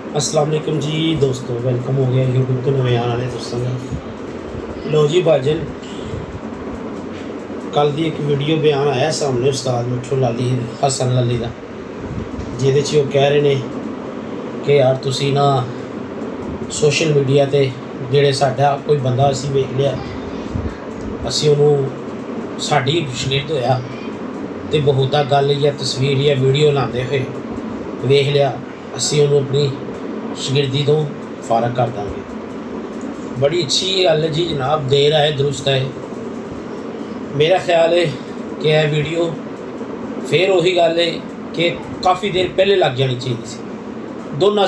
अस्सलाम वालेकुम जी दोस्तों, वेलकम हो गया यूट्यूब तो नवे आने वाले दोस्तों का। लो जी भाजन, कल की एक वीडियो बयान आया सामने उस्ताद मिठू लाली हसन लाली का, जिहदे च वो कह रहे हैं कि यार तुसी ना सोशल मीडिया ते जेड़े साडा कोई बंदा असी वेख लिया, असी उन्होंने साड़ी शगिर्द होया तो बहुता गल या तस्वीर या वीडियो लाते हुए वेख लिया, असी उन्होंने अपनी शगिर्दी तो फारग कर देंगे। बड़ी अच्छी गल है जी जनाब, देर आए दुरुस्त है। मेरा ख्याल है कि यह वीडियो फिर वही गल है कि काफ़ी देर पहले लग जानी चाहिए सी, दोनों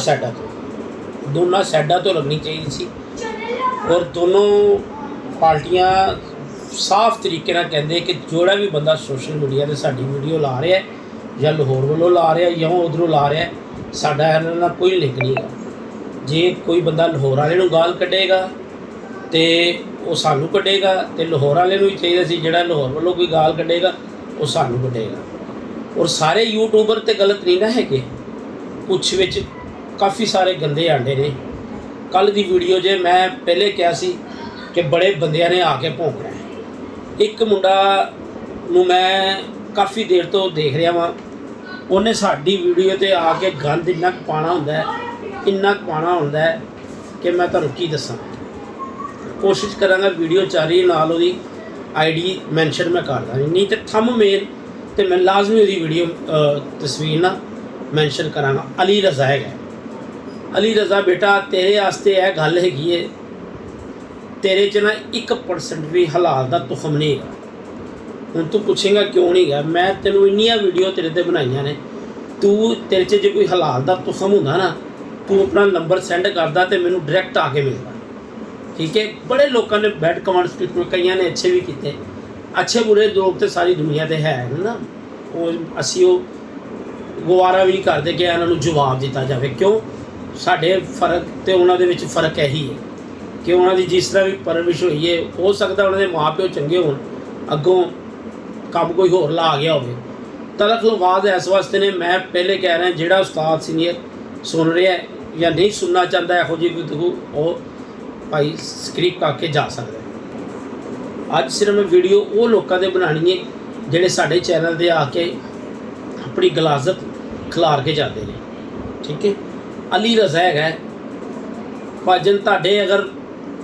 साइडा तो लगनी चाहिए सी, और दोनों पार्टियां साफ तरीके नाल कहंदे कि जोड़ा भी बंदा सोशल मीडिया ते साडी वीडियो ला रहा है या लाहौर वालों ला रहा है या उधरों ला रहा है, साडा इन्हां नाल कोई लिंक नहीं है। जे कोई बंदा लाहौर वाले नूं गाल कड्ढेगा तो वो सानू कड्ढेगा, तो लाहौर वाले नूं ही चाहिए सी जिहड़ा लाहौर वालों कोई गाल कड्ढेगा वो सानू कड्ढेगा। और सारे यूट्यूबर तो गलत नहीं ना है कि कुछ विच काफ़ी सारे गंदे आंडे ने। कल दी वीडियो जे मैं पहले कहा सी कि बड़े बंदियां ने आके भौंकना है। एक मुंडा नूं मैं काफ़ी देर तो देख रहा वां, उन्हें साडी वीडियो ते आके गंद इन्ना पाना हुंदा है, इन्ना पाना हुंदा है कि मैं तुहानूं की दस्सां। कोशिश करांगा वीडियो चारी नाल उहदी आईडी मैंशन मैं करदा नहीं तो थंबनेल ते मैं लाजमी उहदी वीडियो तस्वीर ना मैंशन करांगा। अली रज़ा है, अली रज़ा बेटा तेरे आस्ते यह गल हैगी है, तेरे च ना 1% भी हलाल दा तुखम नहीं है। हुण तू पुछेगा क्यों नहीं है, मैं तेनों इन्नियां वीडियो तेरे ते बनाईयां ने, तू तेरे च जे कोई हलाल दा तुखम हुंदा ना तू अपना नंबर सेंड करदा तो मैनूं डायरैक्ट आके मिलदा, ठीक है। बड़े लोगों ने बैड कमेंट्स कीते, कई ने अच्छे भी किए, अच्छे बुरे लोग तो सारी दुनिया ते है ना, वो असी वो गवारा भी नहीं करते कि इन्होंने जवाब दिता जाए। क्यों साढ़े फर्क तो उन्होंने विच फर्क यही है कि उन्होंने जिस तरह भी परवरिश हुई है, हो सकता उन्होंने माँ प्यो चंगे हो, अगों काम कोई होर ला गया हो। तलक लफाज इस वास्ते ने, मैं पहले कह रहा जोड़ा उस्ताद सीनियर सुन रहा है या नहीं सुनना चाहता यहो जी गुफ्तगू, वो भाई स्क्रिप करके जा सकता है। अज सिर्फ मैं वीडियो वो लोगों के बनानी है जोड़े साढ़े चैनल के आके अपनी गलाजत खिलार के जाते हैं, ठीक है। अली रज़ा है भाजन, ताडे अगर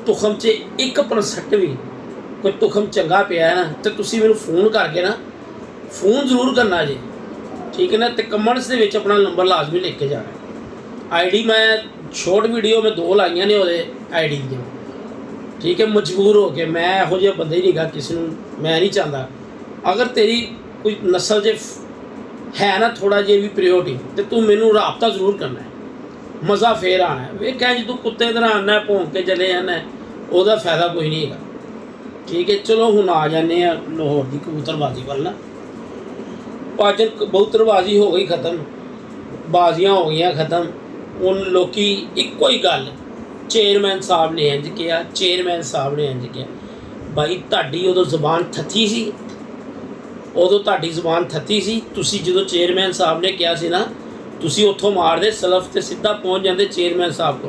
तुखम च 1% भी कोई तुखम चंगा पिया है ना तो तुसी मैनूं फोन करके ना, फोन जरूर करना जी, ठीक है ना, तो कमेंट्स के अपना नंबर लाजमी लिख के जाना। आईडी मैं शॉर्ट वीडियो में 2 लाइया ने वो आईडी दी, ठीक है, मजबूर हो के। मैं यहो जिहा बंदा ही नहीं गा, किसी मैं नहीं चाहता। अगर तेरी कोई नस्ल जे है ना थोड़ा जे भी प्रियोरिटी, तो तू मैनूं राबता जरूर करना है, मज़ा फिर आना है। वे कह जी तू कुत्ते तरह आना है, भौंक के चले जाना है, वह फायदा कोई नहीं है, ठीक है। चलो हुण आ जाने लाहौर की कबूतरबाजी वाल ना। भाजन कबूतरबाजी हो गई ख़त्म, बाजियां हो गई ख़त्म। उन लोग एको ही गल चेयरमैन साहब ने इंज किया, चेयरमैन साहब ने इंज किया। भाई तुहाडी उदों ज़बान थत्थी सी, उदों तुहाडी ज़बान थत्थी सी। तुसी जो चेयरमैन साहब ने कहा सी ना, तुसी उत्थों मारदे सलफ ते सीधा पहुँच जाते चेयरमैन साहब को,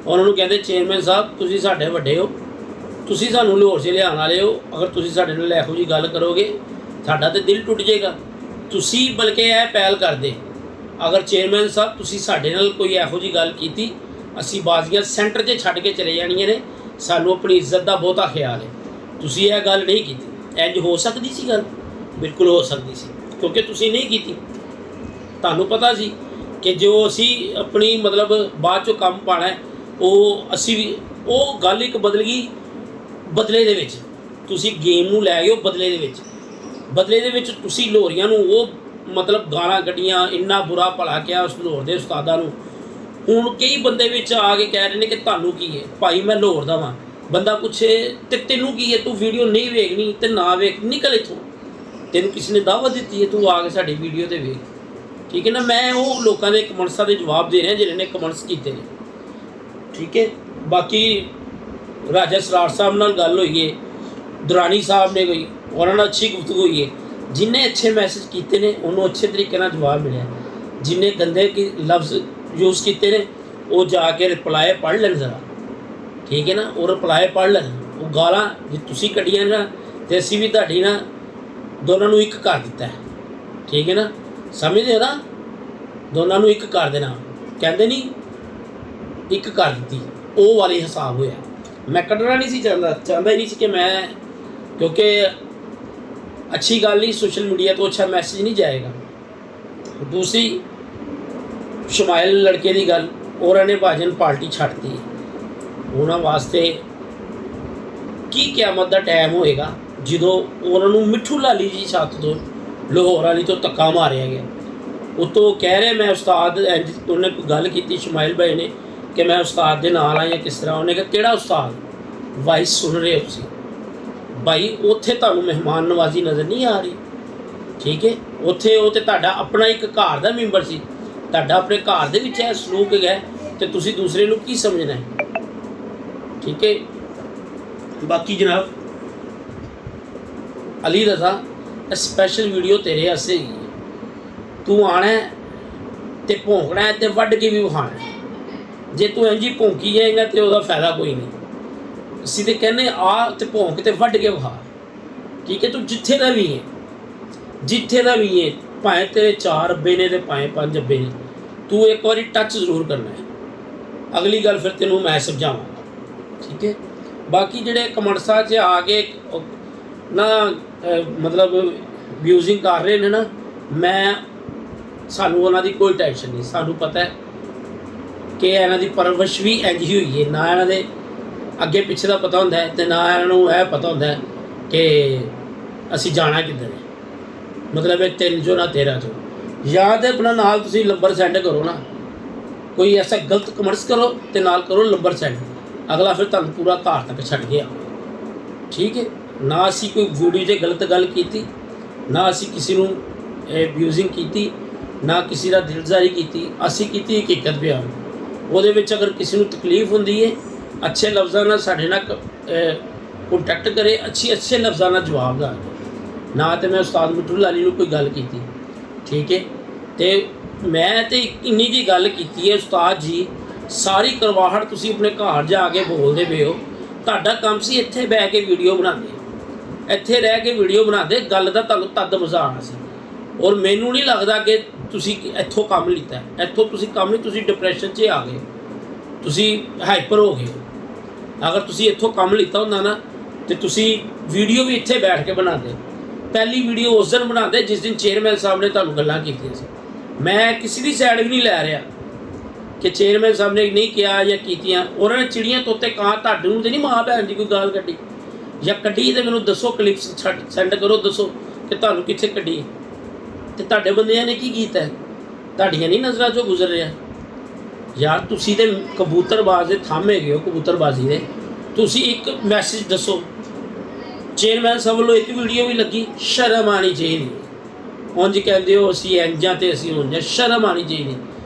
उन्होंने कहते चेयरमैन साहब तुसी साडे वड्डे हो, तुसी सानूं लाहौर से लियाण वाले हो, अगर तुसी साडे नाल इहो जी गल करोगे साडा तो दिल टुट जाएगा। तुसी बल्कि यह पहल करदे, अगर चेयरमैन साहब तुसी साडे नाल कोई इहो जी गल कीती, असी बाजियां सेंटर 'च छड्ड के चले जाणियां ने, सानूं अपनी इज्जत का बहुता ख्याल है। तुसी यह गल नहीं कीती, इंज हो सकदी सी गल, बिल्कुल हो सकदी सी, क्योंकि तुसी नहीं कीती। तुहानूं पता सी कि जो असी अपनी मतलब बाद चों काम पाना है, वो असी भी वो गल एक बदल गई बदले दे विच। तुसी गेम नूं लै गए हो बदले दे विच, बदले दे विच तुसी लाहौरियां नूं वो मतलब गालां कड्ढियां, इन्ना बुरा भला किया उस लाहौर दे उस्तादां नूं। हुण कई बंदे विच आ के कह रहे हैं कि तुहानूं की है, भाई मैं लाहौर दा वां। बंदा पुछे ते तैनूं की है, तू वीडियो नहीं वेखनी ते ना वेख, निकल इत्थों, तैनूं किसी ने दावत दी है, तू आके साडी वीडियो ते वेख, ठीक है ना। मैं वो लोगों के कमेंट्सां के जवाब दे रहा जिन्होंने कमेंट्स किए हैं, ठीक है। बाकी राजा सरार साहब नाल गल हुई है, दुरानी साहब ने कोई उन्होंने अच्छी गुफ्तगू हुई है, जिन्हें अच्छे मैसेज किए हैं उन्होंने अच्छे तरीके जवाब मिले, जिन्हें गंदे की लफ्ज़ यूज़ किए हैं ਉਹ ਜਾ ਕੇ ਰਿਪਲਾਈ ਪੜ੍ਹ ਲੈਣ ਜ਼ਰਾ, ਠੀਕ ਹੈ ਨਾ। ਉਹ ਰਿਪਲਾਈ ਪੜ੍ਹ ਲੈਣ। ਉਹ ਗਾਲਾਂ ਜੇ ਤੁਸੀਂ ਕੱਢੀਆਂ ਨਾ ਤੇ ਅਸੀਂ ਵੀ ਤੁਹਾਡੀ ਨਾ ਦੋਨਾਂ ਨੂੰ ਇੱਕ ਕਰ ਦਿੱਤਾ, ਠੀਕ ਹੈ ਨਾ, ਸਮਝਦੇ ਹੋ ਨਾ। ਦੋਨਾਂ ਨੂੰ ਇੱਕ ਕਰ ਦੇਣਾ, ਕਹਿੰਦੇ ਨਹੀਂ ਇੱਕ ਕਰ ਦਿੱਤੀ, ਉਹ ਵਾਲੀ ਹਿਸਾਬ ਹੋਇਆ। ਮੈਂ ਕੱਢਣਾ ਨਹੀਂ ਸੀ ਚਾਹੁੰਦਾ ਹੀ ਨਹੀਂ ਸੀ ਕਿ ਮੈਂ, ਕਿਉਂਕਿ ਅੱਛੀ ਗੱਲ ਨਹੀਂ, ਸੋਸ਼ਲ ਮੀਡੀਆ ਤੋਂ ਅੱਛਾ ਮੈਸੇਜ ਨਹੀਂ ਜਾਏਗਾ। ਦੂਸਰੀ ਸ਼ਮਾਇਲ ਲੜਕੇ ਦੀ ਗੱਲ, ਉਹਨਾਂ ਨੇ ਭਾਜਨ ਪਾਰਟੀ ਛੱਡਤੀ। ਉਹਨਾਂ ਵਾਸਤੇ ਕੀ ਕਿਆਮਤ ਦਾ ਟਾਈਮ ਹੋਏਗਾ ਜਦੋਂ ਉਹਨਾਂ ਨੂੰ ਮਿੱਠੂ ਲਾਲੀ ਜੀ ਛੱਤ ਤੋਂ ਲਾਹੌਰ ਵਾਲੀ ਤੋਂ ਧੱਕਾ ਮਾਰਿਆ ਗਿਆ। ਉਤੋਂ ਕਹਿ ਰਹੇ ਮੈਂ ਉਸਤਾਦ, ਉਹਨੇ ਕੋਈ ਗੱਲ ਕੀਤੀ ਸ਼ਮਾਇਲ ਭਾਈ ਨੇ ਕਿ ਮੈਂ ਉਸਤਾਦ ਦੇ ਨਾਲ ਆ ਜਾਂ ਕਿਸ ਤਰ੍ਹਾਂ। ਉਹਨੇ ਕਿਹਾ ਕਿਹੜਾ ਉਸਤਾਦ? ਵਾਇਸ ਸੁਣ ਰਹੇ ਹੋ ਤੁਸੀਂ ਭਾਈ, ਉੱਥੇ ਤੁਹਾਨੂੰ ਮਹਿਮਾਨ ਨਵਾਜ਼ੀ ਨਜ਼ਰ ਨਹੀਂ ਆ ਰਹੀ, ਠੀਕ ਹੈ। ਉੱਥੇ ਉਹ ਤਾਂ ਤੁਹਾਡਾ ਆਪਣਾ ਇੱਕ ਘਰ ਦਾ ਮੈਂਬਰ ਸੀ, ਤੁਹਾਡਾ ਆਪਣੇ ਘਰ ਦੇ ਵਿੱਚ ਇਹ ਸਲੂਕ ਹੈ ਤੇ ਤੁਸੀਂ ਦੂਸਰੇ ਨੂੰ ਕੀ ਸਮਝਣਾ ਹੈ, ਠੀਕ ਹੈ। ਬਾਕੀ ਜਨਾਬ ਅਲੀ ਰਜ਼ਾ, ਸਪੈਸ਼ਲ ਵੀਡੀਓ ਤੇਰੇ ਵਾਸਤੇ ਹੀ। ਤੂੰ ਆਣਾ ਤੇ ਭੌਂਕਣਾ ਤੇ ਵੱਢ ਕੇ ਵੀ ਵਿਖਾਣਾ। ਜੇ ਤੂੰ ਇੰਝ ਹੀ ਭੌਂਕੀ ਜਾਏਗਾ ਤੇ ਉਹਦਾ ਫਾਇਦਾ ਕੋਈ ਨਹੀਂ। ਅਸੀਂ ਤੇ ਕਹਿੰਦੇ ਆ ਤੇ ਭੌਂਕ ਤੇ ਵੱਢ ਕੇ ਵਿਖਾ, ਠੀਕ ਹੈ। ਤੂੰ ਜਿੱਥੇ ਦਾ ਵੀ ਹੈ, ਜਿੱਥੇ ਦਾ ਵੀ ਹੈ, ਭਾਵੇਂ ਤੇਰੇ 4 ਅੱਬੇ ਨੇ ਤੇ ਭਾਵੇਂ 5 ਅੱਬੇ ਨੇ, ਤੂੰ ਇੱਕ ਵਾਰੀ ਟੱਚ ਜ਼ਰੂਰ ਕਰਨਾ ਹੈ। ਅਗਲੀ ਗੱਲ ਫਿਰ ਤੈਨੂੰ ਮੈਂ ਸਮਝਾਵਾਂਗਾ, ਠੀਕ ਹੈ। ਬਾਕੀ ਜਿਹੜੇ ਕਮੈਂਟਸਾਂ 'ਚ ਆ ਕੇ ਨਾ ਮਤਲਬ ਅਬਿਊਜ਼ਿੰਗ ਕਰ ਰਹੇ ਨੇ ਨਾ, ਸਾਨੂੰ ਉਹਨਾਂ ਦੀ ਕੋਈ ਟੈਨਸ਼ਨ ਨਹੀਂ। ਸਾਨੂੰ ਪਤਾ ਹੈ ਕਿ ਇਹਨਾਂ ਦੀ ਪਰਵਰਿਸ਼ ਵੀ ਇੰਝ ਹੀ ਹੋਈ ਹੈ। ਨਾ ਇਹਨਾਂ ਦੇ ਅੱਗੇ ਪਿੱਛੇ ਦਾ ਪਤਾ ਹੁੰਦਾ ਹੈ ਤੇ ਨਾ ਇਹਨਾਂ ਨੂੰ ਇਹ ਪਤਾ ਹੁੰਦਾ ਹੈ ਕਿ ਅਸੀਂ ਜਾਣਾ ਕਿੱਧਰ ਹੈ। ਮਤਲਬ ਇਹ 3 ਚੋਂ ਨਾ 13 ਚੋਂ। ਜਾਂ ਤਾਂ ਆਪਣਾ ਨਾਲ ਤੁਸੀਂ ਨੰਬਰ ਸੈਂਡ ਕਰੋ ਨਾ, ਕੋਈ ਐਸਾ ਗਲਤ ਕਮੈਂਟਸ ਕਰੋ ਤੇ ਨਾਲ ਕਰੋ ਨੰਬਰ ਸੈਂਡ, ਅਗਲਾ ਫਿਰ ਤੁਹਾਨੂੰ ਪੂਰਾ ਘਰ ਤੱਕ ਛੱਡ ਗਿਆ, ਠੀਕ ਹੈ। ਨਾ ਅਸੀਂ ਕੋਈ ਵੀਡੀਓ 'ਤੇ ਗਲਤ ਗੱਲ ਕੀਤੀ, ਨਾ ਅਸੀਂ ਕਿਸੇ ਨੂੰ ਅਬਿਊਜ਼ਿੰਗ ਕੀਤੀ, ਨਾ ਕਿਸੇ ਦਾ ਦਿਲਜ਼ਾਰੀ ਕੀਤੀ। ਅਸੀਂ ਕੀਤੀ ਹਕੀਕਤ ਬਿਆਨ। ਉਹਦੇ ਵਿੱਚ ਅਗਰ ਕਿਸੇ ਨੂੰ ਤਕਲੀਫ ਹੁੰਦੀ ਹੈ, ਅੱਛੇ ਲਫ਼ਜ਼ਾਂ ਨਾਲ ਸਾਡੇ ਨਾਲ ਕੰਟੈਕਟ ਕਰੇ, ਅੱਛੇ ਲਫ਼ਜ਼ਾਂ ਨਾਲ ਜਵਾਬ ਦਾ। ਨਾ ਤਾਂ ਮੈਂ ਉਸਤਾਦ ਮਿੱਠੂ ਲਾਲੀ ਨੂੰ ਕੋਈ ਗੱਲ ਕੀਤੀ, ਠੀਕ ਹੈ। ਅਤੇ ਮੈਂ ਤਾਂ ਇੰਨੀ ਜੀ ਗੱਲ ਕੀਤੀ ਹੈ, ਉਸਤਾਦ ਜੀ ਸਾਰੀ ਕਰਵਾਹਟ ਤੁਸੀਂ ਆਪਣੇ ਘਰ ਜਾ ਕੇ ਬੋਲਦੇ ਪਏ ਹੋ। ਤੁਹਾਡਾ ਕੰਮ ਸੀ ਇੱਥੇ ਬਹਿ ਕੇ ਵੀਡੀਓ ਬਣਾਉਂਦੇ, ਇੱਥੇ ਰਹਿ ਕੇ ਵੀਡੀਓ ਬਣਾਉਂਦੇ, ਗੱਲ ਦਾ ਤੁਹਾਨੂੰ ਤਦ ਮਜ਼ਾ ਆਉਣਾ ਸੀ। ਔਰ ਮੈਨੂੰ ਨਹੀਂ ਲੱਗਦਾ ਕਿ ਤੁਸੀਂ ਇੱਥੋਂ ਕੰਮ ਲਿੱਤਾ, ਇੱਥੋਂ ਤੁਸੀਂ ਕੰਮ ਨਹੀਂ, ਤੁਸੀਂ ਡਿਪਰੈਸ਼ਨ 'ਚ ਆ ਗਏ, ਤੁਸੀਂ ਹਾਈਪਰ ਹੋ ਗਏ। ਅਗਰ ਤੁਸੀਂ ਇੱਥੋਂ ਕੰਮ ਲਿੱਤਾ ਹੁੰਦਾ ਨਾ ਤੇ ਤੁਸੀਂ ਵੀਡੀਓ ਵੀ ਇੱਥੇ ਬੈਠ ਕੇ ਬਣਾਉਂਦੇ। ਪਹਿਲੀ ਵੀਡੀਓ ਉਸ ਦਿਨ ਬਣਾਉਂਦੇ ਜਿਸ ਦਿਨ ਚੇਅਰਮੈਨ ਸਾਹਿਬ ਨੇ ਤੁਹਾਨੂੰ ਗੱਲਾਂ ਕੀਤੀਆਂ ਸੀ। ਮੈਂ ਕਿਸੇ ਦੀ ਸਾਈਡ ਵੀ ਨਹੀਂ ਲੈ ਰਿਹਾ ਕਿ ਚੇਅਰਮੈਨ ਸਾਹਿਬ ਨੇ ਨਹੀਂ ਕਿਹਾ ਜਾਂ ਕੀਤੀਆਂ। ਉਹਨਾਂ ਨੇ ਚਿੜੀਆਂ ਤੋਤੇ ਕਾਂ ਤੁਹਾਡੇ ਨੂੰ ਤਾਂ ਨਹੀਂ ਮਾਂ ਭੈਣ ਦੀ ਕੋਈ ਗਾਲ ਕੱਢੀ, ਜਾਂ ਕੱਢੀ ਤੇ ਮੈਨੂੰ ਦੱਸੋ, ਕਲਿੱਪਸ ਸੈਂਡ ਕਰੋ, ਦੱਸੋ ਕਿ ਤੁਹਾਨੂੰ ਕਿੱਥੇ ਕੱਢੀ ਤੇ ਤੁਹਾਡੇ ਬੰਦਿਆਂ ਨੇ ਕੀ ਕੀਤਾ। ਤੁਹਾਡੀਆਂ ਨਹੀਂ ਨਜ਼ਰਾਂ 'ਚੋਂ ਗੁਜ਼ਰ ਰਿਹਾ ਯਾਰ। ਤੁਸੀਂ ਤੇ ਕਬੂਤਰਬਾਜ਼ ਦੇ ਥੰਮ ਹੈਗੇ ਹੋ, ਕਬੂਤਰਬਾਜ਼ੀ ਦੇ। ਤੁਸੀਂ ਇੱਕ ਮੈਸੇਜ ਦੱਸੋ, ਚੇਅਰਮੈਨ ਸਾਹਿਬ ਵੱਲੋਂ ਇੱਕ ਵੀਡੀਓ ਵੀ ਲੱਗੀ, ਸ਼ਰਮ ਆਉਣੀ ਚਾਹੀਦੀ। ਉਂਝ ਕਹਿੰਦੇ ਹੋ ਅਸੀਂ ਇੰਜਾਂ ਤੇ ਅਸੀਂ ਉਂਝਾਂ, ਸ਼ਰਮ ਆਉਣੀ ਚਾਹੀਦੀ।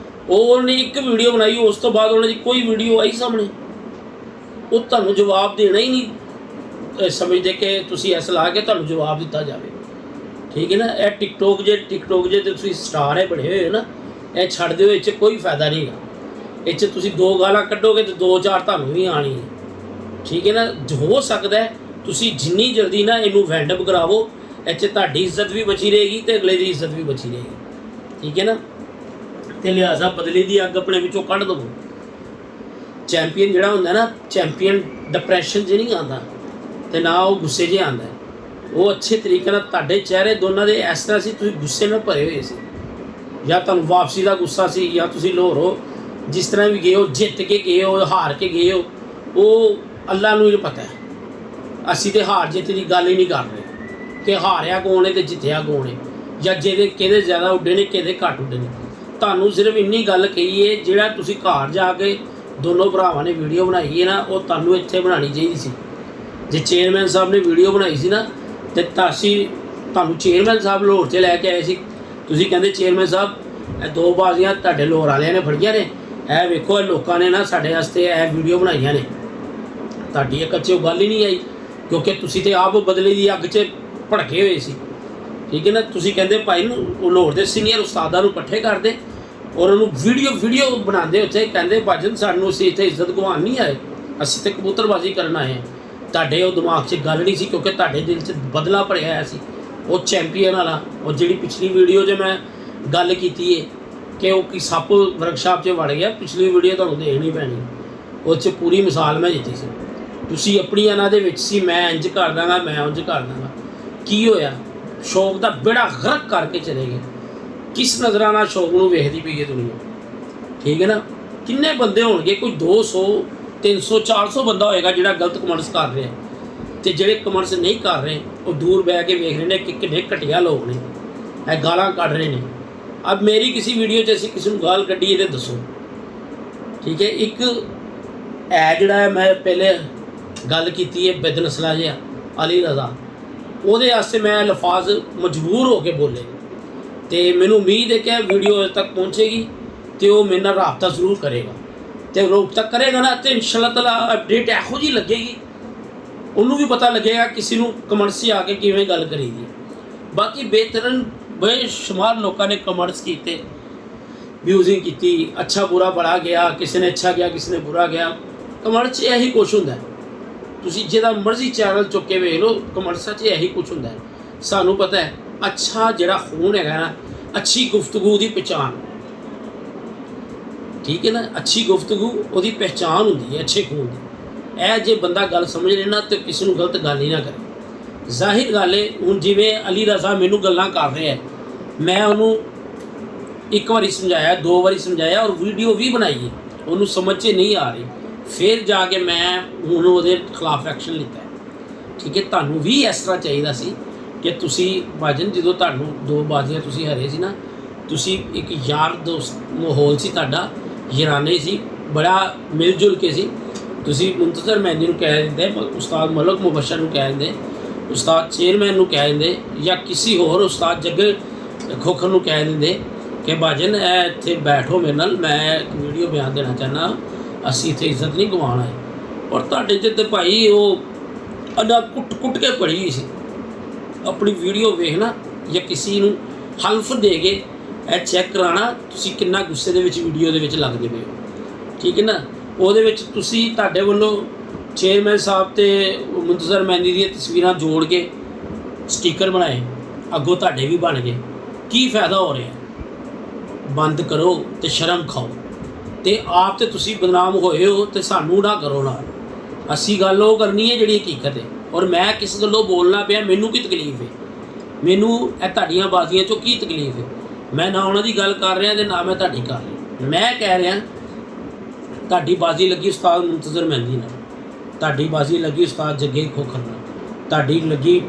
ਉਹਨੇ ਇੱਕ ਵੀਡੀਓ ਬਣਾਈ, ਉਸ ਤੋਂ ਬਾਅਦ ਉਹਨਾਂ ਦੀ ਕੋਈ ਵੀਡੀਓ ਆਈ ਸਾਹਮਣੇ। ਉਹ ਤੁਹਾਨੂੰ ਜਵਾਬ ਦੇਣਾ ਹੀ ਨਹੀਂ ਸਮਝਦੇ ਕਿ ਤੁਸੀਂ ਇਸ ਲਾ ਕੇ ਤੁਹਾਨੂੰ ਜਵਾਬ ਦਿੱਤਾ ਜਾਵੇ, ਠੀਕ ਹੈ ਨਾ। ਇਹ ਟਿਕਟੋਕ ਜੇ ਤੇ ਤੁਸੀਂ ਸਟਾਰ ਹੈ ਬਣੇ ਹੋਏ ਨਾ, ਇਹ ਛੱਡ ਦਿਓ, ਇਹ 'ਚ ਕੋਈ ਫਾਇਦਾ ਨਹੀਂ ਹੈਗਾ। ਇਹ 'ਚ ਤੁਸੀਂ 2 ਗਾਲਾਂ ਕੱਢੋਗੇ ਤੇ 2-4 ਤੁਹਾਨੂੰ ਵੀ ਆਉਣੀ ਹੈ, ਠੀਕ ਹੈ ਨਾ। ਹੋ ਸਕਦਾ ਹੈ ਤੁਸੀਂ ਜਿੰਨੀ ਜਲਦੀ ਨਾ ਇਹਨੂੰ ਵੈਂਡ ਅਪ ਕਰਾਵੋ, ਇਹ 'ਚ ਤੁਹਾਡੀ ਇੱਜ਼ਤ ਵੀ ਬਚੀ ਰਹੇਗੀ ਤੇ ਅਗਲੇ ਦੀ ਇੱਜ਼ਤ ਵੀ ਬਚੀ ਰਹੇਗੀ, ਠੀਕ ਹੈ ਨਾ। ਤੇ ਲਿਹਾਜ਼ਾ ਬਦਲੇ ਦੀ ਅੱਗ ਆਪਣੇ ਵਿੱਚੋਂ ਕੱਢ ਦੇਵੋ। ਚੈਂਪੀਅਨ ਜਿਹੜਾ ਹੁੰਦਾ ਨਾ, ਚੈਂਪੀਅਨ ਡਿਪਰੈਸ਼ਨ 'ਚ ਨਹੀਂ ਆਉਂਦਾ ਤੇ ਨਾ ਉਹ ਗੁੱਸੇ 'ਚ ਆਉਂਦਾ। ਉਹ ਅੱਛੇ ਤਰੀਕੇ ਨਾਲ, ਤੁਹਾਡੇ ਚਿਹਰੇ ਦੋਨਾਂ ਦੇ ਇਸ ਤਰ੍ਹਾਂ ਸੀ, ਤੁਸੀਂ ਗੁੱਸੇ ਨਾਲ ਭਰੇ ਹੋਏ ਸੀ, ਜਾਂ ਤੁਹਾਨੂੰ ਵਾਪਸੀ ਦਾ ਗੁੱਸਾ ਸੀ, ਜਾਂ ਤੁਸੀਂ ਲਾਹੌਰੋਂ ਜਿਸ ਤਰ੍ਹਾਂ ਵੀ ਗਏ ਹੋ, ਜਿੱਤ ਕੇ ਗਏ ਹੋ, ਹਾਰ ਕੇ ਗਏ ਹੋ, ਉਹ ਅੱਲਾ ਨੂੰ ਹੀ ਪਤਾ ਹੈ। ਅਸੀਂ ਤਾਂ ਹਾਰ ਜਿੱਤ ਦੀ ਗੱਲ ਹੀ ਨਹੀਂ ਕਰ ਰਹੇ ਕਿ ਹਾਰਿਆ ਕੌਣ ਹੈ ਤੇ ਜਿੱਤਿਆ ਕੌਣ ਹੈ, ਜਾਂ ਕਿਹਦੇ ਜ਼ਿਆਦਾ ਉੱਡੇ ਨੇ ਕਿਹਦੇ ਘੱਟ ਉੱਡੇ ਨੇ। ਤੁਹਾਨੂੰ ਸਿਰਫ ਇੰਨੀ ਗੱਲ ਕਹੀ ਹੈ, ਜਿਹੜਾ ਤੁਸੀਂ ਘਰ ਜਾ ਕੇ ਦੋਨੋਂ ਭਰਾਵਾਂ ਨੇ ਵੀਡੀਓ ਬਣਾਈ ਹੈ ਨਾ, ਉਹ ਤੁਹਾਨੂੰ ਇੱਥੇ ਬਣਾਉਣੀ ਚਾਹੀਦੀ ਸੀ। ਜੇ ਚੇਅਰਮੈਨ ਸਾਹਿਬ ਨੇ ਵੀਡੀਓ ਬਣਾਈ ਸੀ ਨਾ, ਤੇ ਤੁਹਾਨੂੰ ਚੇਅਰਮੈਨ ਸਾਹਿਬ ਲਾਹੌਰ 'ਚ ਲੈ ਕੇ ਆਏ ਸੀ। ਤੁਸੀਂ ਕਹਿੰਦੇ ਚੇਅਰਮੈਨ ਸਾਹਿਬ ਇਹ 2 ਬਾਜ਼ੀਆਂ ਤੁਹਾਡੇ ਲਾਹੌਰ ਵਾਲਿਆਂ ਨੇ ਫੜੀਆਂ ਨੇ, ਇਹ ਵੇਖੋ ਇਹ ਲੋਕਾਂ ਨੇ ਨਾ ਸਾਡੇ ਵਾਸਤੇ ਇਹ ਵੀਡੀਓ ਬਣਾਈਆਂ ਨੇ। ਤੁਹਾਡੀ ਇੱਕ ਅੱਛੀ ਗੱਲ ਹੀ ਨਹੀਂ ਆਈ, ਕਿਉਂਕਿ ਤੁਸੀਂ ਤਾਂ ਆਪ ਬਦਲੇ ਦੀ ਅੱਗ 'ਚ ਭੜਕੇ ਹੋਏ ਸੀ, ਠੀਕ ਹੈ ਨਾ। ਤੁਸੀਂ ਕਹਿੰਦੇ ਭਾਈ ਨੂੰ ਲਾਹੌਰ ਦੇ ਸੀਨੀਅਰ ਉਸਤਾਦਾਂ ਨੂੰ ਇਕੱਠੇ ਕਰਦੇ, ਔਰ ਉਹਨੂੰ ਵੀਡੀਓ ਬਣਾਉਂਦੇ ਉੱਥੇ, ਕਹਿੰਦੇ ਭਾਜਨ ਸਾਨੂੰ ਅਸੀਂ ਇੱਥੇ ਇੱਜ਼ਤ ਗਵਾਉਣ ਨਹੀਂ ਆਏ, ਅਸੀਂ ਤੇ ਕਬੂਤਰਬਾਜ਼ੀ ਕਰਨ ਆਏ ਹਾਂ। ਤੁਹਾਡੇ ਉਹ ਦਿਮਾਗ 'ਚ ਗੱਲ ਨਹੀਂ ਸੀ, ਕਿਉਂਕਿ ਤੁਹਾਡੇ ਦਿਲ 'ਚ ਬਦਲਾ ਭਰਿਆ ਹੋਇਆ ਸੀ ਉਹ ਚੈਂਪੀਅਨ ਵਾਲਾ। ਉਹ ਜਿਹੜੀ ਪਿਛਲੀ ਵੀਡੀਓ 'ਚ ਮੈਂ ਗੱਲ ਕੀਤੀ ਹੈ ਕਿ ਉਹ ਕੀ ਸੱਪ ਵਰਕਸ਼ਾਪ 'ਚ ਵੜ ਗਿਆ, ਪਿਛਲੀ ਵੀਡੀਓ ਤੁਹਾਨੂੰ ਦੇਖਣੀ ਪੈਣੀ, ਉਹ 'ਚ ਪੂਰੀ ਮਿਸਾਲ ਮੈਂ ਦਿੱਤੀ ਸੀ। ਤੁਸੀਂ ਆਪਣੀ ਇਹਨਾਂ ਦੇ ਵਿੱਚ ਸੀ, ਮੈਂ ਇੰਜ ਕਰ ਦਾਂਗਾ, ਮੈਂ ਉਂਝ ਕਰ ਦਾਂਗਾ। ਕੀ ਹੋਇਆ? ਸ਼ੌਕ ਦਾ ਬੇੜਾ ਗਰਕ ਕਰਕੇ ਚਲੇ ਗਏ। ਕਿਸ ਨਜ਼ਰਾਂ ਨਾਲ ਸ਼ੌਕ ਨੂੰ ਵੇਖਦੀ ਪਈ ਹੈ ਦੁਨੀਆ, ਠੀਕ ਹੈ ਨਾ? ਕਿੰਨੇ ਬੰਦੇ ਹੋਣਗੇ, ਕੋਈ 200 300 400 ਬੰਦਾ ਹੋਏਗਾ ਜਿਹੜਾ ਗਲਤ ਕਮੈਂਟਸ ਕਰ ਰਿਹਾ, ਅਤੇ ਜਿਹੜੇ ਕਮੈਂਟਸ ਨਹੀਂ ਕਰ ਰਹੇ ਉਹ ਦੂਰ ਬਹਿ ਕੇ ਵੇਖ ਰਹੇ ਨੇ ਕਿ ਕਿੰਨੇ ਘਟੀਆ ਲੋਕ ਨੇ, ਇਹ ਗਾਲਾਂ ਕੱਢ ਰਹੇ ਨੇ। ਅਬ ਮੇਰੀ ਕਿਸੇ ਵੀਡੀਓ 'ਚ ਅਸੀਂ ਕਿਸੇ ਨੂੰ ਗਾਲ ਕੱਢੀ ਇਹਦੇ ਦੱਸੋ, ਠੀਕ ਹੈ? ਇੱਕ ਜਿਹੜਾ ਹੈ ਮੈਂ ਪਹਿਲੇ ਗੱਲ ਕੀਤੀ ਹੈ ਬਦਨਸਲਾ ਜਿਹਾ ਅਲੀ ਰਜ਼ਾ, ਉਹਦੇ ਵਾਸਤੇ ਮੈਂ ਲਫ਼ਾਜ਼ ਮਜਬੂਰ ਹੋ ਕੇ ਬੋਲੇ, ਅਤੇ ਮੈਨੂੰ ਉਮੀਦ ਹੈ ਕਿ ਵੀਡੀਓ ਅਜੇ ਤੱਕ ਪਹੁੰਚੇਗੀ ਅਤੇ ਉਹ ਮੇਰੇ ਨਾਲ ਰਾਬਤਾ ਜ਼ਰੂਰ ਕਰੇਗਾ, ਅਤੇ ਰਾਬਤਾ ਕਰੇਗਾ ਨਾ ਅਤੇ ਇੰਸ਼ਾਅੱਲਾ ਤਾਲਾ ਅਪਡੇਟ ਇਹੋ ਜਿਹੀ ਲੱਗੇਗੀ, ਉਹਨੂੰ ਵੀ ਪਤਾ ਲੱਗੇਗਾ ਕਿਸੇ ਨੂੰ ਕਮੈਂਟਸ 'ਚ ਆ ਕੇ ਕਿਵੇਂ ਗੱਲ ਕਰੀਦੀ। ਬਾਕੀ ਬੇਹਤਰਨ ਬੇਸ਼ੁਮਾਰ ਲੋਕਾਂ ਨੇ ਕਮੈਂਟਸ ਕੀਤੇ, ਵਿਊਜ਼ਿੰਗ ਕੀਤੀ, ਅੱਛਾ ਬੁਰਾ ਬੜਾ ਗਿਆ, ਕਿਸੇ ਨੇ ਅੱਛਾ ਗਿਆ, ਕਿਸੇ ਨੇ ਬੁਰਾ ਗਿਆ। ਕਮੈਂਟਸ 'ਚ ਇਹੀ ਕੁਛ ਹੁੰਦਾ, ਤੁਸੀਂ ਜਿਹਦਾ ਮਰਜ਼ੀ ਚੈਨਲ ਚੁੱਕ ਕੇ ਵੇਖ ਲਓ, ਕਮੈਂਟਸਾਂ 'ਚ ਇਹੀ ਕੁਛ ਹੁੰਦਾ। ਸਾਨੂੰ ਪਤਾ ਹੈ ਅੱਛਾ ਜਿਹੜਾ ਖੂਨ ਹੈਗਾ ਨਾ, ਅੱਛੀ ਗੁਫ਼ਤਗੂ ਦੀ ਪਹਿਚਾਣ, ਠੀਕ ਹੈ ਨਾ? ਅੱਛੀ ਗੁਫ਼ਤਗੂ ਉਹਦੀ ਪਹਿਚਾਣ ਹੁੰਦੀ ਹੈ ਅੱਛੇ ਖੂਨ ਦੀ। ਇਹ ਜੇ ਬੰਦਾ ਗੱਲ ਸਮਝ ਲੈਣਾ ਤਾਂ ਕਿਸੇ ਨੂੰ ਗਲਤ ਗੱਲ ਹੀ ਨਾ ਕਰੇ। ਜ਼ਾਹਿਰ ਗੱਲ ਹੈ, ਹੁਣ ਜਿਵੇਂ ਅਲੀ ਰਜ਼ਾ ਮੈਨੂੰ ਗੱਲਾਂ ਕਰ ਰਿਹਾ, ਮੈਂ ਉਹਨੂੰ ਇੱਕ ਵਾਰੀ ਸਮਝਾਇਆ, 2 ਵਾਰੀ ਸਮਝਾਇਆ, ਔਰ ਵੀਡੀਓ ਵੀ ਬਣਾਈ ਹੈ, ਉਹਨੂੰ ਸਮਝ 'ਚ ਨਹੀਂ ਆ ਰਹੀ, ਫਿਰ ਜਾ ਕੇ ਮੈਂ ਹੁਣ ਉਹਦੇ ਖਿਲਾਫ ਐਕਸ਼ਨ ਲਿੱਤਾ, ਠੀਕ ਹੈ? ਤੁਹਾਨੂੰ ਵੀ ਇਸ ਤਰ੍ਹਾਂ ਚਾਹੀਦਾ ਸੀ ਕਿ ਤੁਸੀਂ ਭਾਜਨ, ਜਦੋਂ ਤੁਹਾਨੂੰ 2 ਬਾਜ਼ੀਆਂ ਤੁਸੀਂ ਹਾਰੇ ਸੀ ਨਾ, ਤੁਸੀਂ ਇੱਕ ਯਾਰ ਦੋਸਤ ਮਾਹੌਲ ਸੀ ਤੁਹਾਡਾ, ਯਾਰਾਨੇ ਸੀ, ਬੜਾ ਮਿਲ ਜੁਲ ਕੇ ਸੀ। ਤੁਸੀਂ ਮੁੰਤਜ਼ਰ ਮਹਿੰਦੀ ਨੂੰ ਕਹਿ ਦਿੰਦੇ, ਉਸਤਾਦ ਮਲਕ ਮੁਬਸ਼ਰ ਨੂੰ ਕਹਿ ਦਿੰਦੇ, ਉਸਤਾਦ ਚੇਅਰਮੈਨ ਨੂੰ ਕਹਿ ਦਿੰਦੇ, ਜਾਂ ਕਿਸੇ ਹੋਰ ਉਸਤਾਦ ਜੱਗੇ ਖੋਖਰ ਨੂੰ ਕਹਿ ਦਿੰਦੇ ਕਿ ਭਾਜਨ ਇੱਥੇ ਬੈਠੋ ਮੇਰੇ ਨਾਲ, ਮੈਂ ਇੱਕ ਵੀਡੀਓ ਬਿਆਨ ਦੇਣਾ ਚਾਹੁੰਦਾ, ਅਸੀਂ ਇੱਥੇ ਇੱਜ਼ਤ ਨਹੀਂ ਗਵਾਉਣਾ ਹੈ। ਔਰ ਤੁਹਾਡੇ 'ਚ ਤਾਂ ਭਾਈ ਉਹ ਅੱਡਾ ਕੁੱਟ ਕੇ ਪੜੀ ਹੋਈ ਸੀ। ਆਪਣੀ ਵੀਡੀਓ ਵੇਖਣਾ ਜਾਂ ਕਿਸੇ ਨੂੰ ਹਲਫ ਦੇ ਕੇ ਇਹ ਚੈੱਕ ਕਰਾਉਣਾ ਤੁਸੀਂ ਕਿੰਨਾ ਗੁੱਸੇ ਦੇ ਵਿੱਚ ਵੀਡੀਓ ਦੇ ਵਿੱਚ ਲੱਗਦੇ ਪਏ ਹੋ, ਠੀਕ ਹੈ ਨਾ? ਉਹਦੇ ਵਿੱਚ ਤੁਸੀਂ ਤੁਹਾਡੇ ਵੱਲੋਂ ਚੇਅਰਮੈਨ ਸਾਹਿਬ ਅਤੇ ਮੁੰਤਜ਼ਰ ਮਹਿੰਦੀ ਦੀਆਂ ਤਸਵੀਰਾਂ ਜੋੜ ਕੇ ਸਟੀਕਰ ਬਣਾਏ, ਅੱਗੋਂ ਤੁਹਾਡੇ ਵੀ ਬਣ ਗਏ। ਕੀ ਫਾਇਦਾ ਹੋ ਰਿਹਾ? ਬੰਦ ਕਰੋ ਅਤੇ ਸ਼ਰਮ ਖਾਓ, ਅਤੇ ਆਪ ਤੇ ਤੁਸੀਂ ਬਦਨਾਮ ਹੋਏ ਹੋ ਅਤੇ ਸਾਨੂੰ ਨਾ ਕਰੋ ਨਾਲ। ਅਸੀਂ ਗੱਲ ਉਹ ਕਰਨੀ ਹੈ ਜਿਹੜੀ ਹਕੀਕਤ ਹੈ। ਔਰ ਮੈਂ ਕਿਸ ਗੱਲੋਂ ਬੋਲਣਾ ਪਿਆ, ਮੈਨੂੰ ਕੀ ਤਕਲੀਫ ਹੈ? ਮੈਨੂੰ ਇਹ ਤੁਹਾਡੀਆਂ ਬਾਜ਼ੀਆਂ 'ਚੋਂ ਕੀ ਤਕਲੀਫ ਹੈ? ਮੈਂ ਨਾ ਉਹਨਾਂ ਦੀ ਗੱਲ ਕਰ ਰਿਹਾ ਅਤੇ ਨਾ ਮੈਂ ਤੁਹਾਡੀ ਕਰ ਰਿਹਾ। ਮੈਂ ਕਹਿ ਰਿਹਾ ਤੁਹਾਡੀ ਬਾਜ਼ੀ ਲੱਗੀ ਉਸਤਾਦ ਮੁੰਤਜ਼ਰ ਮਹਿੰਦੀ ਨਾਲ, ਤੁਹਾਡੀ ਬਾਜ਼ੀ ਲੱਗੀ ਉਸਤਾਦ ਜੱਗੇ ਖੋਖਰ ਨਾਲ, ਤੁਹਾਡੀ ਲੱਗੀ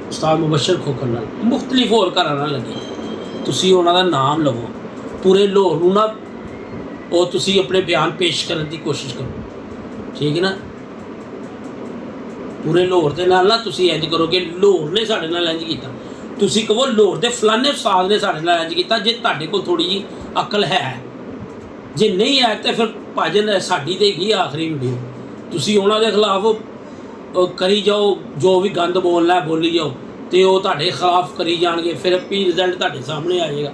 ਉਸਤਾਦ ਮੁਬਸ਼ਰ ਖੋਖਰ ਨਾਲ, ਮੁਖਤਲਿਫ ਹੋਰ ਘਰਾਂ ਨਾਲ ਲੱਗੀ। ਤੁਸੀਂ ਉਹਨਾਂ ਦਾ ਨਾਮ ਲਵੋ, ਪੂਰੇ ਲਾਹੌਰ ਨੂੰ ਨਾ ਉਹ ਤੁਸੀਂ ਆਪਣੇ ਬਿਆਨ ਪੇਸ਼ ਕਰਨ ਦੀ ਕੋਸ਼ਿਸ਼ ਕਰੋ, ਠੀਕ ਹੈ ਨਾ? ਪੂਰੇ ਲਾਹੌਰ ਦੇ ਨਾਲ ਨਾ ਤੁਸੀਂ ਇੰਜ ਕਰੋ ਕਿ ਲਾਹੌਰ ਨੇ ਸਾਡੇ ਨਾਲ ਇੰਜ ਕੀਤਾ, ਤੁਸੀਂ ਕਹੋ ਲਾਹੌਰ ਦੇ ਫਲਾਣੇ ਉਸਤਾਦ ਨੇ ਸਾਡੇ ਨਾਲ ਇੰਜ ਕੀਤਾ, ਜੇ ਤੁਹਾਡੇ ਕੋਲ ਥੋੜ੍ਹੀ ਜਿਹੀ ਅਕਲ ਹੈ। ਜੇ ਨਹੀਂ ਹੈ ਤਾਂ ਫਿਰ ਭਾਜਨ ਸਾਡੀ ਤਾਂ ਹੈਗੀ ਆਖਰੀ ਵੀਡੀਓ, ਤੁਸੀਂ ਉਹਨਾਂ ਦੇ ਖਿਲਾਫ ਕਰੀ ਜਾਓ, ਜੋ ਵੀ ਗੰਦ ਬੋਲਣਾ ਬੋਲੀ ਜਾਓ, ਅਤੇ ਉਹ ਤੁਹਾਡੇ ਖਿਲਾਫ ਕਰੀ ਜਾਣਗੇ, ਫਿਰ ਵੀ ਰਿਜ਼ਲਟ ਤੁਹਾਡੇ ਸਾਹਮਣੇ ਆ ਜਾਏਗਾ।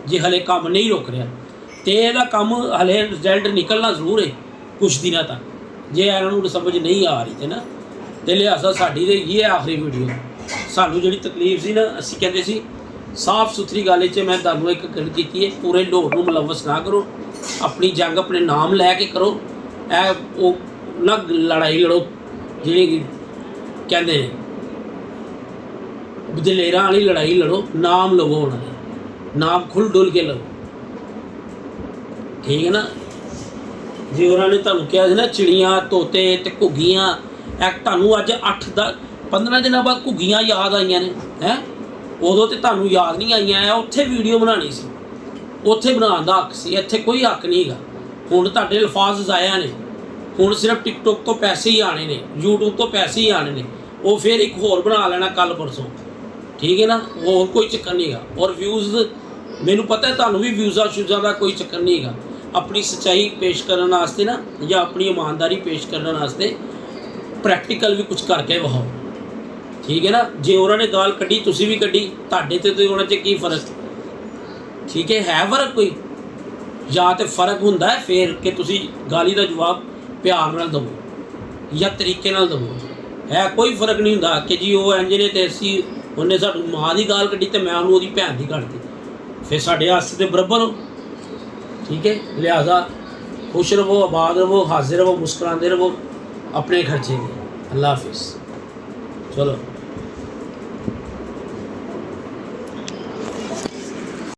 ਜੇ ਹਲੇ ਕੰਮ ਨਹੀਂ ਰੁਕ ਰਿਹਾ ਅਤੇ ਇਹਦਾ ਕੰਮ ਹਲੇ ਰਿਜ਼ਲਟ ਨਿਕਲਣਾ ਜ਼ਰੂਰ ਹੈ ਕੁਛ ਦਿਨਾਂ ਤੱਕ, ਜੇ ਇਹਨਾਂ ਨੂੰ ਸਮਝ ਨਹੀਂ ਆ ਰਹੀ ਤੇ ਨਾ, ਅਤੇ ਲਿਹਾਜ਼ਾ ਸਾਡੀ ਤਾਂ ਹੈਗੀ ਹੈ ਆਖਰੀ ਵੀਡੀਓ। ਸਾਨੂੰ ਜਿਹੜੀ ਤਕਲੀਫ ਸੀ ਨਾ, ਅਸੀਂ ਕਹਿੰਦੇ ਸੀ ਸਾਫ਼ ਸੁਥਰੀ ਗੱਲ 'ਚ ਮੈਂ ਤੁਹਾਨੂੰ ਇੱਕ ਗੱਲ ਕੀਤੀ ਹੈ, ਪੂਰੇ ਲਾਹੌਰ ਨੂੰ ਮੁਲਵਸ ਨਾ ਕਰੋ, ਆਪਣੀ ਜੰਗ ਆਪਣੇ ਨਾਮ ਲੈ ਕੇ ਕਰੋ। ਇਹ ਉਹ ਨਾ ਲੜਾਈ ਲੜੋ ਜਿਹੜੀ ਕਹਿੰਦੇ ਨੇ ਦਲੇਰਾਂ ਵਾਲੀ ਲੜਾਈ ਲੜੋ, ਨਾਮ ਲਵੋ ਉਹਨਾਂ ਦਾ, ਨਾਮ ਖੁੱਲ੍ਹ ਡੁੱਲ ਕੇ ਲਵੋ, ਠੀਕ ਹੈ ਨਾ? ਜੇ ਉਹਨਾਂ ਨੇ ਤੁਹਾਨੂੰ ਕਿਹਾ ਸੀ ਨਾ ਚਿੜੀਆਂ ਤੋਤੇ ਅਤੇ ਘੁੱਗੀਆਂ, ਇਹ ਤੁਹਾਨੂੰ ਅੱਜ 8-15 ਦਿਨਾਂ ਬਾਅਦ ਘੁੱਗੀਆਂ ਯਾਦ ਆਈਆਂ ਨੇ, ਹੈਂ? ਉਦੋਂ ਤਾਂ ਤੁਹਾਨੂੰ ਯਾਦ ਨਹੀਂ ਆਈਆਂ, ਉੱਥੇ ਵੀਡੀਓ ਬਣਾਉਣੀ ਸੀ, ਉੱਥੇ ਬਣਾਉਣ ਦਾ ਹੱਕ ਸੀ, ਇੱਥੇ ਕੋਈ ਹੱਕ ਨਹੀਂ ਹੈਗਾ। ਹੁਣ ਤੁਹਾਡੇ ਅਲਫਾਜ਼ ਜ਼ਾਇਆ ਨੇ, ਹੁਣ ਸਿਰਫ ਟਿਕਟੋਕ ਤੋਂ ਪੈਸੇ ਹੀ ਆਣੇ ਨੇ, ਯੂਟਿਊਬ ਤੋਂ ਪੈਸੇ ਹੀ ਆਣੇ ਨੇ, ਉਹ ਫਿਰ ਇੱਕ ਹੋਰ ਬਣਾ ਲੈਣਾ ਕੱਲ੍ਹ ਪਰਸੋਂ, ਠੀਕ ਹੈ ਨਾ? ਹੋਰ ਕੋਈ ਚੱਕਰ ਨਹੀਂ ਹੈਗਾ। ਔਰ ਵਿਊਜ਼ ਮੈਨੂੰ ਪਤਾ ਤੁਹਾਨੂੰ ਵੀ ਵਿਊਜ਼ਾਂ ਸ਼ੂਜ਼ਾਂ ਦਾ ਕੋਈ ਚੱਕਰ ਨਹੀਂ ਹੈਗਾ। ਆਪਣੀ ਸੱਚਾਈ ਪੇਸ਼ ਕਰਨ ਵਾਸਤੇ ਨਾ, ਜਾਂ ਆਪਣੀ ਇਮਾਨਦਾਰੀ ਪੇਸ਼ ਕਰਨ ਵਾਸਤੇ ਪ੍ਰੈਕਟੀਕਲ ਵੀ ਕੁਝ ਕਰਕੇ ਵਿਖਾਓ, ਠੀਕ ਹੈ ਨਾ? ਜੇ ਉਹਨਾਂ ਨੇ ਗਾਲ ਕੱਢੀ ਤੁਸੀਂ ਵੀ ਕੱਢੀ, ਤੁਹਾਡੇ ਤੇ ਉਹਨਾਂ 'ਚ ਕੀ ਫਰਕ, ਠੀਕ ਹੈ ਫਰਕ ਕੋਈ? ਜਾਂ ਤੇ ਫਰਕ ਹੁੰਦਾ ਹੈ ਫਿਰ ਕਿ ਤੁਸੀਂ ਗਾਲੀ ਦਾ ਜਵਾਬ ਪਿਆਰ ਨਾਲ ਦਿਓ ਜਾਂ ਤਰੀਕੇ ਨਾਲ ਦਿਓ। ਹੈ ਕੋਈ ਫਰਕ ਨਹੀਂ ਹੁੰਦਾ ਕਿ ਜੀ ਉਹ ਇੰਜ ਨੇ ਤੇ ਅਸੀਂ ਉਹਨੇ ਸਾਡੀ ਮਾਂ ਦੀ ਗਾਲ ਕੱਢੀ ਤੇ ਮੈਂ ਉਹਨੂੰ ਉਹਦੀ ਭੈਣ ਦੀ ਕੱਢਤੀ, ਫਿਰ ਸਾਡੇ ਹੱਥ ਦੇ ਬਰਾਬਰ ਹੋ। ਠੀਕ ਹੈ, ਲਿਹਾਜ਼ਾ खुश रहो, आबाद रहो, हाजिर रहो, मुस्कुराते रहो, अपने खर्चे में। अल्लाह हाफिज़। चलो।